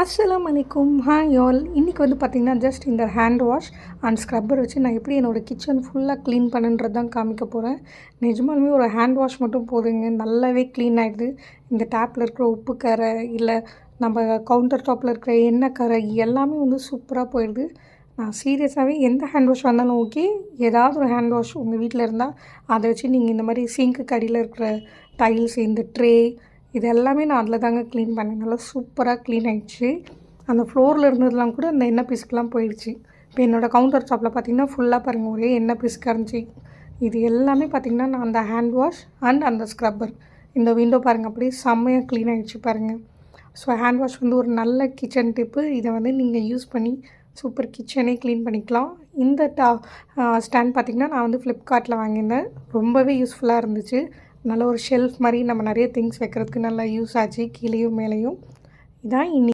அஸ்ஸலாமு அலைக்கும். Hi all. இன்றைக்கி வந்து பார்த்திங்கன்னா ஜஸ்ட் இந்த ஹேண்ட் வாஷ் அண்ட் ஸ்க்ரப்பர் வச்சு நான் எப்படி என்னோடய கிச்சன் ஃபுல்லாக க்ளீன் பண்ணுன்றது தான் காமிக்க போகிறேன். நிஜமாலுமே ஒரு ஹேண்ட் வாஷ் மட்டும் போதுங்க, நல்லாவே க்ளீன் ஆகிடுது. இந்த டேப்பில் இருக்கிற உப்பு கரை இல்லை நம்ம கவுண்டர் டாப்பில் இருக்கிற எண்ணெய் கரை எல்லாமே வந்து சூப்பராக போயிடுது. நான் சீரியஸாகவே எந்த ஹேண்ட் வாஷ் வந்தாலும் ஓகே, ஏதாவது ஒரு ஹேண்ட் வாஷ் உங்கள் வீட்டில் இருந்தால் அதை வச்சு நீங்கள் இந்த மாதிரி சிங்க்கு அடியில் இருக்கிற டைல்ஸ், இந்த ட்ரே இது எல்லாமே நான் அதில் தாங்க க்ளீன் பண்ணேன். நல்லா சூப்பராக க்ளீன் ஆகிடுச்சு. அந்த ஃப்ளோரில் இருந்ததுலாம் கூட அந்த எண்ணெய் பிசுக்கெலாம் போயிடுச்சு. இப்போ என்னோடய கவுண்டர் டாப்பில் பார்த்திங்கன்னா ஃபுல்லாக பாருங்கள் ஒரே எண்ணெய் பிசுக்காக இருந்துச்சு. இது எல்லாமே பார்த்திங்கன்னா நான் அந்த ஹேண்ட் வாஷ் அண்ட் அந்த ஸ்க்ரப்பர் இந்த விண்டோ பாருங்கள் அப்படியே செம்மையாக க்ளீன் ஆகிடுச்சு பாருங்கள். ஸோ ஹேண்ட் வாஷ் வந்து ஒரு நல்ல கிச்சன் டிப்பு. இதை வந்து நீங்கள் யூஸ் பண்ணி சூப்பர் கிச்சனே க்ளீன் பண்ணிக்கலாம். இந்த ஸ்டாண்ட் பார்த்திங்கன்னா நான் வந்து ஃப்ளிப்கார்ட்டில் வாங்கியிருந்தேன். ரொம்பவே யூஸ்ஃபுல்லாக இருந்துச்சு. நல்ல ஒரு ஷெல்ஃப் மாதிரி நம்ம நிறைய திங்ஸ் வைக்கிறதுக்கு நல்லா யூஸ் ஆச்சு, கீழேயும் மேலேயும். இதான்